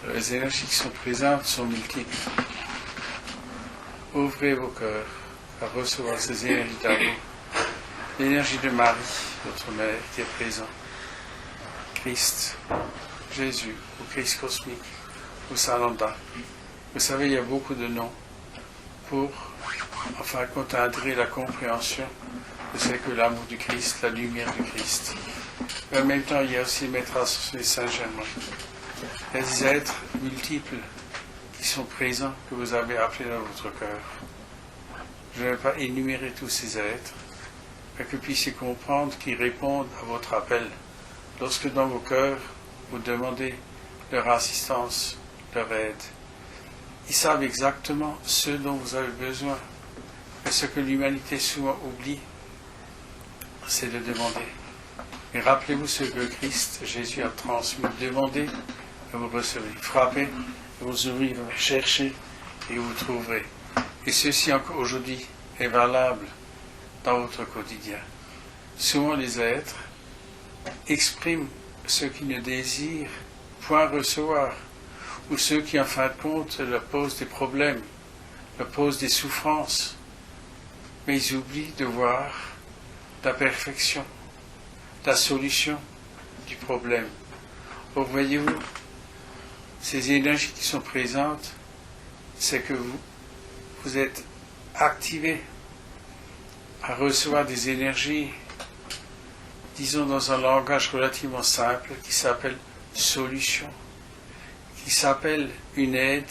Les énergies qui sont présentes sont multiples. Ouvrez vos cœurs à recevoir ces énergies d'amour. L'énergie de Marie, votre mère, qui est présente. Christ, Jésus, ou Christ cosmique, ou Sananda. Vous savez, il y a beaucoup de noms pour, enfin, atteindre la compréhension de ce que l'amour du Christ, la lumière du Christ. Mais en même temps, il y a aussi Maître Associé Saint-Germain. Il y a des êtres multiples qui sont présents, que vous avez appelés dans votre cœur. Je ne vais pas énumérer tous ces êtres, mais que vous puissiez comprendre qu'ils répondent à votre appel. Lorsque dans vos cœurs, vous demandez leur assistance, leur aide. Ils savent exactement ce dont vous avez besoin. Et ce que l'humanité souvent oublie, c'est de demander. Et rappelez-vous ce que Christ, Jésus a transmis. Demandez et vous recevez. Frappez et vous ouvrirez. Cherchez et vous trouverez. Et ceci encore aujourd'hui est valable dans votre quotidien. Souvent les êtres expriment ce qu'ils ne désirent point recevoir, ou ceux qui en fin de compte leur posent des problèmes, leur posent des souffrances, mais ils oublient de voir la perfection, la solution du problème. Donc voyez-vous, ces énergies qui sont présentes, c'est que vous êtes activés à recevoir des énergies, disons dans un langage relativement simple, qui s'appelle solution, qui s'appelle une aide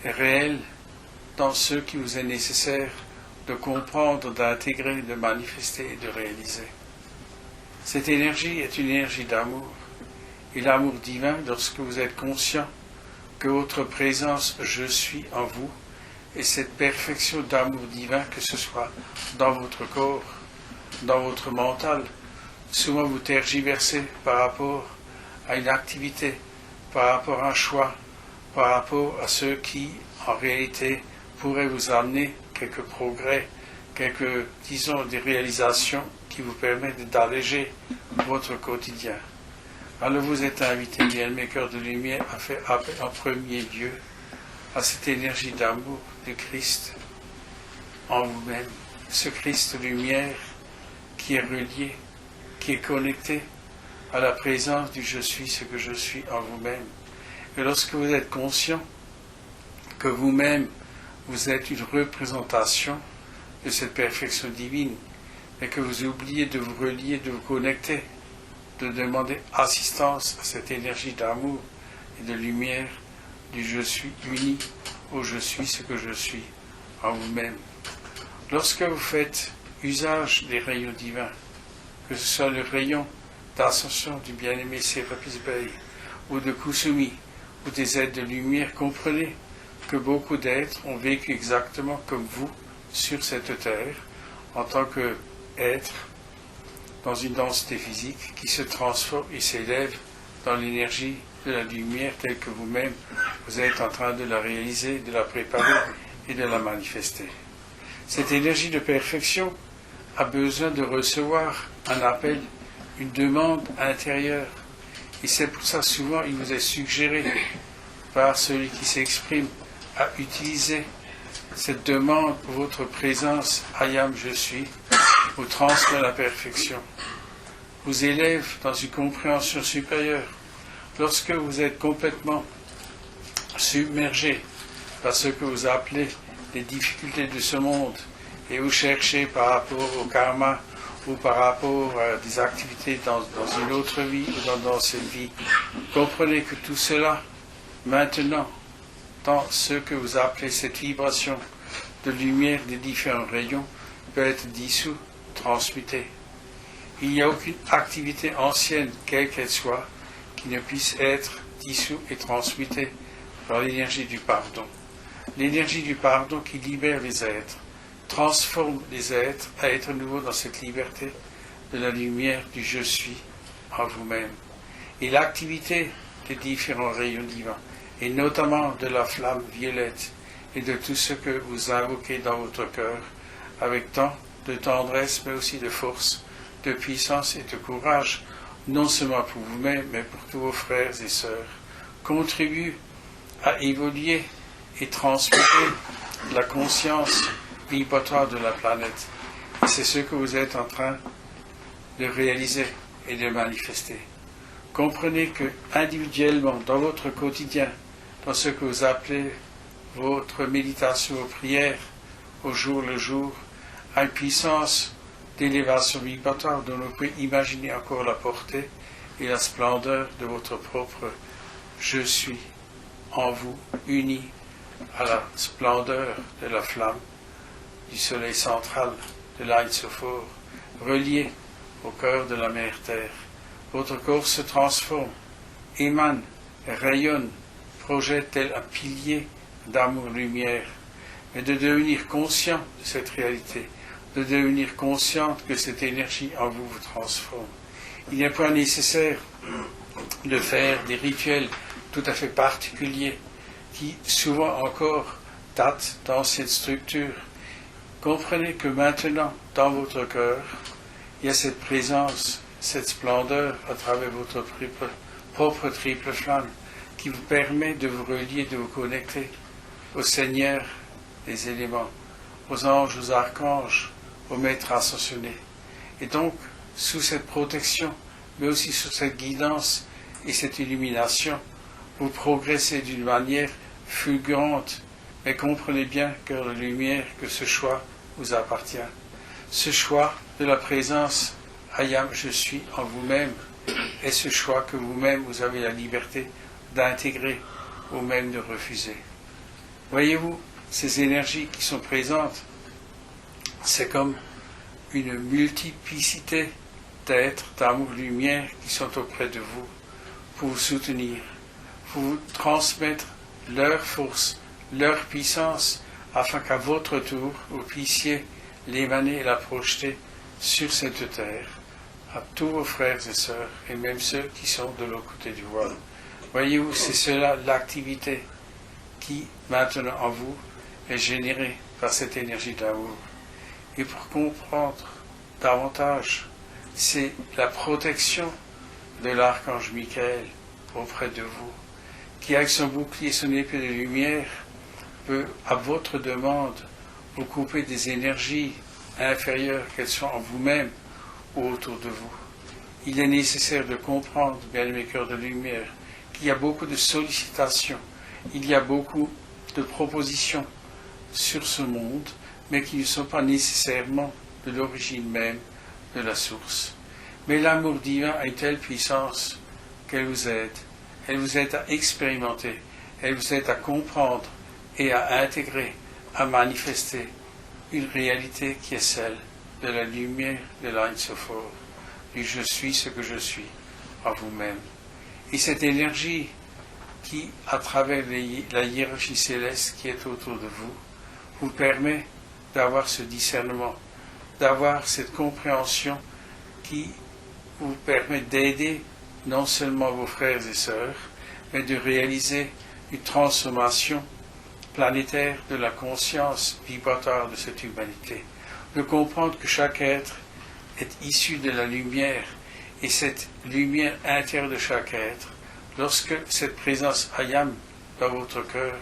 réelle dans ce qui vous est nécessaire de comprendre, d'intégrer, de manifester et de réaliser. Cette énergie est une énergie d'amour. Et l'amour divin, lorsque vous êtes conscient que votre présence, je suis en vous, et cette perfection d'amour divin, que ce soit dans votre corps, dans votre mental, souvent vous tergiversez par rapport à une activité, par rapport à un choix, par rapport à ce qui, en réalité, pourrait vous amener quelques progrès, quelques, disons, des réalisations qui vous permettent d'alléger votre quotidien. Alors vous êtes invité, bien mes cœurs de lumière, à faire appel en premier lieu à cette énergie d'amour de Christ en vous-même, ce Christ lumière qui est relié, qui est connecté à la présence du je suis, ce que je suis en vous-même. Et lorsque vous êtes conscient que vous-même, vous êtes une représentation de cette perfection divine, et que vous oubliez de vous relier, de vous connecter, de demander assistance à cette énergie d'amour et de lumière du je suis uni au je suis ce que je suis en vous-même. Lorsque vous faites usage des rayons divins, que ce soit le rayon d'ascension du bien-aimé Sérapis Bey ou de Kusumi ou des êtres de lumière, comprenez que beaucoup d'êtres ont vécu exactement comme vous sur cette terre en tant qu'êtres dans une densité physique qui se transforme et s'élève dans l'énergie de la lumière telle que vous-même vous êtes en train de la réaliser, de la préparer et de la manifester. Cette énergie de perfection a besoin de recevoir un appel, une demande intérieure. Et c'est pour ça souvent il vous est suggéré par celui qui s'exprime à utiliser cette demande, votre présence, Ayam je suis, vous transmet la perfection, vous élève dans une compréhension supérieure. Lorsque vous êtes complètement submergé par ce que vous appelez les difficultés de ce monde, et vous cherchez par rapport au karma ou par rapport à des activités dans une autre vie ou dans cette vie, comprenez que tout cela, maintenant, dans ce que vous appelez cette vibration de lumière des différents rayons, peut être dissous, transmuté. Il n'y a aucune activité ancienne, quelle qu'elle soit, qui ne puisse être dissous et transmutée par l'énergie du pardon. L'énergie du pardon qui libère les êtres, transforme les êtres à être nouveaux dans cette liberté de la lumière du je suis en vous-même. Et l'activité des différents rayons divins, et notamment de la flamme violette et de tout ce que vous invoquez dans votre cœur, avec tant de tendresse, mais aussi de force, de puissance et de courage, non seulement pour vous-même, mais pour tous vos frères et sœurs, contribue à évoluer et transmuter la conscience vibratoire de la planète. Et c'est ce que vous êtes en train de réaliser et de manifester. Comprenez que individuellement, dans votre quotidien, dans ce que vous appelez votre méditation, vos prières, au jour le jour, à une puissance d'élévation vibratoire dont vous pouvez imaginer encore la portée et la splendeur de votre propre je suis en vous, uni à la splendeur de la flamme du soleil central de l'Ain Sophore, relié au cœur de la mère Terre. Votre corps se transforme, émane, rayonne, projette tel un pilier d'amour-lumière, mais de devenir conscient de cette réalité, de devenir conscient que cette énergie en vous vous transforme. Il n'est pas nécessaire de faire des rituels tout à fait particuliers qui souvent encore datent d'anciennes structures. Comprenez que maintenant, dans votre cœur, il y a cette présence, cette splendeur à travers votre propre triple flamme qui vous permet de vous relier, de vous connecter au Seigneur des éléments, aux anges, aux archanges, aux maîtres ascensionnés. Et donc, sous cette protection, mais aussi sous cette guidance et cette illumination, vous progressez d'une manière fulgurante, mais comprenez bien, cœur de lumière, que ce choix vous appartient. Ce choix de la présence Ayam, je suis en vous-même, est ce choix que vous-même vous avez la liberté d'intégrer ou même de refuser. Voyez-vous, ces énergies qui sont présentes, c'est comme une multiplicité d'êtres, d'amour-lumière qui sont auprès de vous pour vous soutenir, pour vous transmettre leur force, leur puissance, afin qu'à votre tour, vous puissiez l'émaner et la projeter sur cette terre, à tous vos frères et sœurs, et même ceux qui sont de l'autre côté du voile. Voyez-vous, c'est cela l'activité qui, maintenant en vous, est générée par cette énergie d'amour. Et pour comprendre davantage, c'est la protection de l'archange Michael auprès de vous, qui avec son bouclier et son épée de lumière peut, à votre demande, vous couper des énergies inférieures, qu'elles soient en vous-même ou autour de vous. Il est nécessaire de comprendre, bien-aimés cœurs de lumière, qu'il y a beaucoup de sollicitations, il y a beaucoup de propositions sur ce monde, mais qui ne sont pas nécessairement de l'origine même de la source. Mais l'amour divin a une telle puissance qu'elle vous aide à expérimenter, elle vous aide à comprendre et à intégrer, à manifester une réalité qui est celle de la lumière de l'Ain Sophore, du je suis ce que je suis en vous-même. Et cette énergie qui, à travers la hiérarchie céleste qui est autour de vous, vous permet d'avoir ce discernement, d'avoir cette compréhension qui vous permet d'aider non seulement vos frères et sœurs, mais de réaliser une transformation planétaire de la conscience vibratoire de cette humanité, de comprendre que chaque être est issu de la lumière, et cette lumière intérieure de chaque être, lorsque cette présence Ayam dans votre cœur,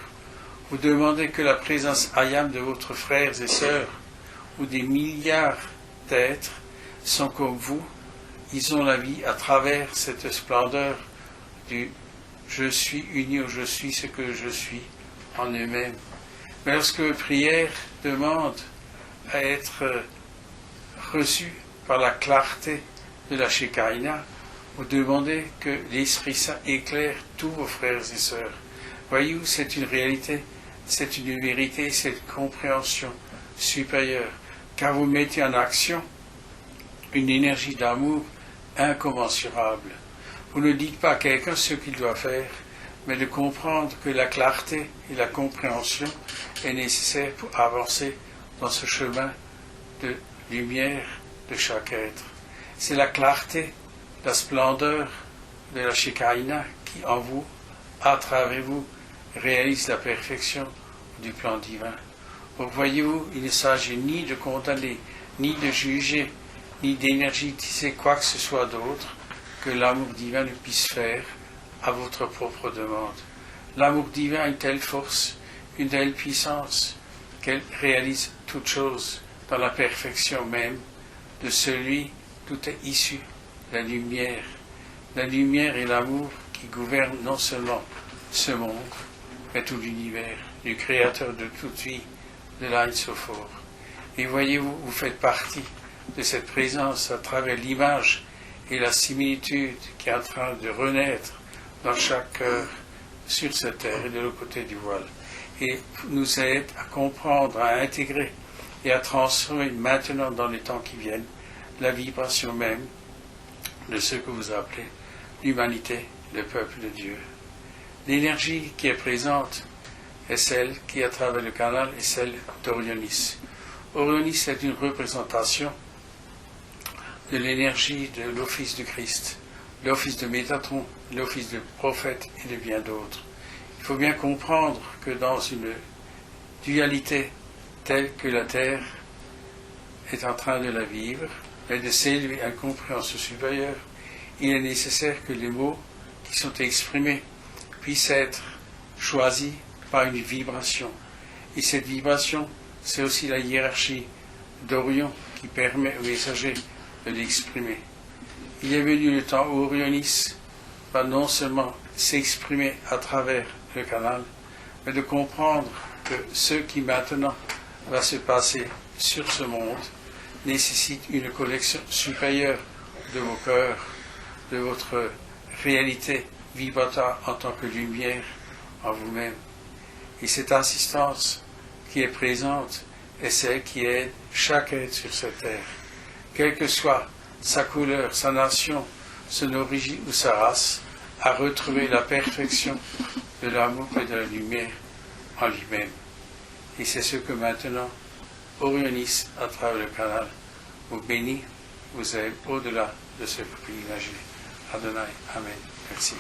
vous demandez que la présence Ayam de votre frères et sœurs, ou des milliards d'êtres, sont comme vous, ils ont la vie à travers cette splendeur du je suis uni au je suis ce que je suis en eux-mêmes. Mais lorsque vos prières demandent à être reçues par la clarté de la Shekinah, vous demandez que l'Esprit Saint éclaire tous vos frères et sœurs. Voyez-vous, c'est une réalité, c'est une vérité, c'est une compréhension supérieure, car vous mettez en action une énergie d'amour incommensurable. Vous ne dites pas à quelqu'un ce qu'il doit faire, mais de comprendre que la clarté et la compréhension est nécessaire pour avancer dans ce chemin de lumière de chaque être. C'est la clarté, la splendeur de la Shekinah qui en vous, à travers vous, réalise la perfection du plan divin. Donc voyez-vous, il ne s'agit ni de condamner, ni de juger, ni d'énergétiser quoi que ce soit d'autre que l'amour divin ne puisse faire à votre propre demande. L'amour divin a une telle force, une telle puissance, qu'elle réalise toute chose dans la perfection même de celui tout est issu, la lumière. La lumière et l'amour qui gouvernent non seulement ce monde, mais tout l'univers, du Créateur de toute vie, de l'Ain Sophor. Et voyez-vous, vous faites partie de cette présence à travers l'image et la similitude qui est en train de renaître dans chaque cœur sur cette terre et de l'autre côté du voile, et nous aide à comprendre, à intégrer et à transformer maintenant dans les temps qui viennent la vibration même de ce que vous appelez l'humanité, le peuple de Dieu. L'énergie qui est présente est celle qui, à travers le canal, est celle d'Orionis. Orionis est une représentation de l'énergie de l'office du Christ, l'office de Métatron, l'office de prophète et de bien d'autres. Il faut bien comprendre que dans une dualité telle que la Terre est en train de la vivre, mais de s'élever à une compréhension supérieure, il est nécessaire que les mots qui sont exprimés puissent être choisis par une vibration. Et cette vibration, c'est aussi la hiérarchie d'Orion qui permet aux messagers de l'exprimer. Il est venu le temps où Orionis va non seulement s'exprimer à travers le canal, mais de comprendre que ce qui maintenant va se passer sur ce monde nécessite une connexion supérieure de vos cœurs, de votre réalité vibratoire en tant que lumière en vous-même. Et cette assistance qui est présente est celle qui aide chaque être sur cette terre, quelle que soit sa couleur, sa nation, son origine ou sa race, à retrouver la perfection de l'amour et de la lumière en lui-même. Et c'est ce que maintenant Orionis, à travers le canal, vous bénit, vous aide au-delà de ce que vous pouvez imaginer. Adonai, Amen. Merci.